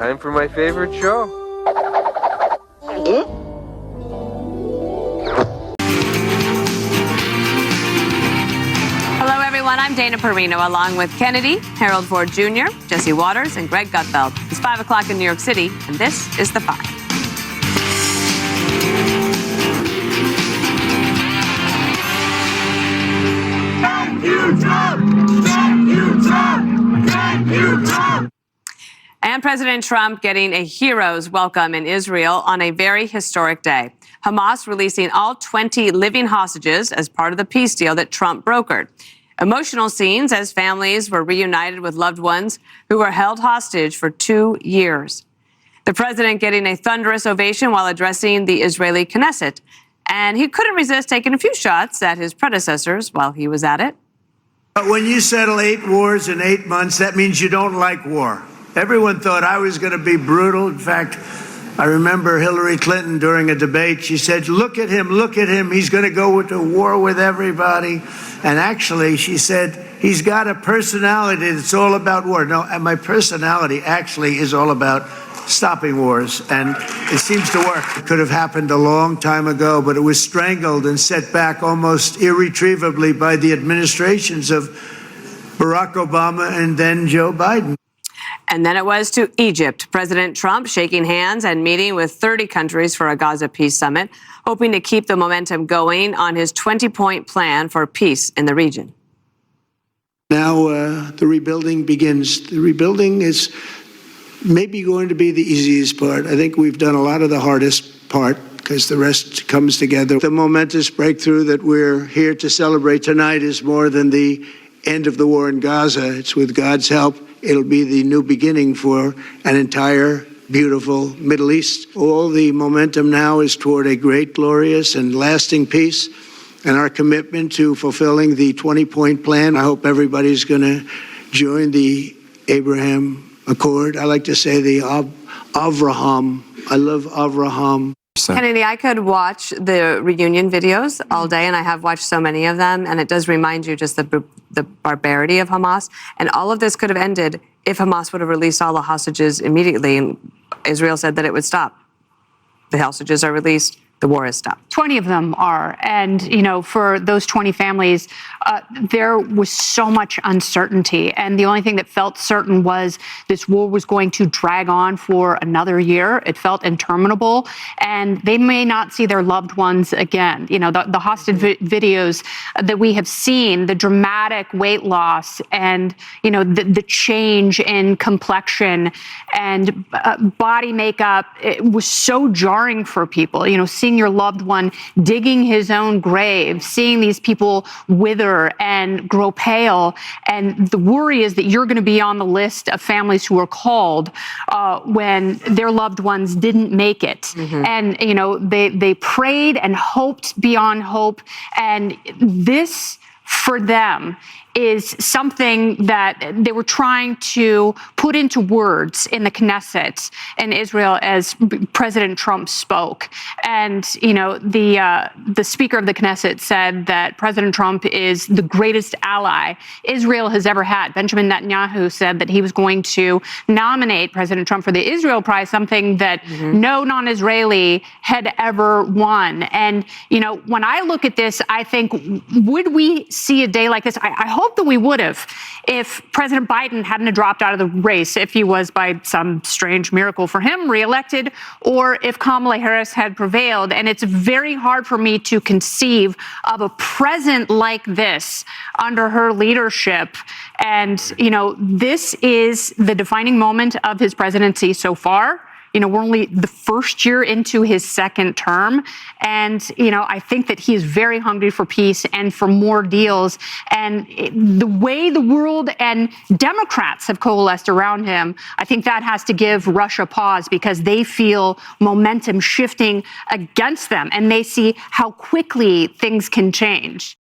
Time for my favorite show. Hello, everyone. I'm Dana Perino, along with Kennedy, Harold Ford Jr., Jesse Waters, and Greg Gutfeld. It's 5 o'clock in New York City, and this is The Five. Thank you, Trump! Thank you, Trump! Thank you, Trump! And President Trump getting a hero's welcome in Israel on a very historic day. Hamas releasing all 20 living hostages as part of the peace deal that Trump brokered. Emotional scenes as families were reunited with loved ones who were held hostage for 2 years. The president getting a thunderous ovation while addressing the Israeli Knesset. And he couldn't resist taking a few shots at his predecessors while he was at it. But when you settle 8 wars in 8 months, that means you don't like war. Everyone thought I was going to be brutal. In fact, I remember Hillary Clinton during a debate, she said, look at him, he's going to go to war with everybody. And actually, she said, he's got a personality that's all about war. No, and my personality actually is all about stopping wars, and it seems to work. It could have happened a long time ago, but it was strangled and set back almost irretrievably by the administrations of Barack Obama and then Joe Biden. And then it was to Egypt. President Trump shaking hands and meeting with 30 countries for a Gaza peace summit, hoping to keep the momentum going on his 20-point plan for peace in the region. Now the rebuilding begins. The rebuilding is maybe going to be the easiest part. I think we've done a lot of the hardest part because the rest comes together. The momentous breakthrough that we're here to celebrate tonight is more than the end of the war in Gaza. It's with God's help. It'll be the new beginning for an entire beautiful Middle East. All the momentum now is toward a great, glorious, and lasting peace, and our commitment to fulfilling the 20-point plan. I hope everybody's going to join the Abraham Accord. I like to say the Avraham. I love Avraham. Kennedy, I could watch the reunion videos all day, and I have watched so many of them, and it does remind you just the barbarity of Hamas. And all of this could have ended if Hamas would have released all the hostages immediately, and Israel said that it would stop. The hostages are released. The war has stopped. 20 of them are. And, you know, for those 20 families, there was so much uncertainty. And the only thing that felt certain was this war was going to drag on for another year. It felt interminable. And they may not see their loved ones again. You know, the hostage videos that we have seen, the dramatic weight loss and, you know, the change in complexion and body makeup, it was so jarring for people. You know, seeing your loved one digging his own grave, seeing these people wither and grow pale. And the worry is that you're going to be on the list of families who were called when their loved ones didn't make it. Mm-hmm. And, you know, they prayed and hoped beyond hope. And this, for them, is something that they were trying to put into words in the Knesset in Israel as President Trump spoke. And, you know, the Speaker of the Knesset said that President Trump is the greatest ally Israel has ever had. Benjamin Netanyahu said that he was going to nominate President Trump for the Israel Prize, something that no non-Israeli had ever won. And, you know, when I look at this, I think, would we see a day like this? I hope that we would have if President Biden hadn't dropped out of the race, if he was by some strange miracle for him reelected, or if Kamala Harris had prevailed. And it's very hard for me to conceive of a president like this under her leadership. And, you know, this is the defining moment of his presidency so far. You know, we're only the first year into his second term. And, you know, I think that he is very hungry for peace and for more deals. And the way the world and Democrats have coalesced around him, I think that has to give Russia pause because they feel momentum shifting against them and they see how quickly things can change.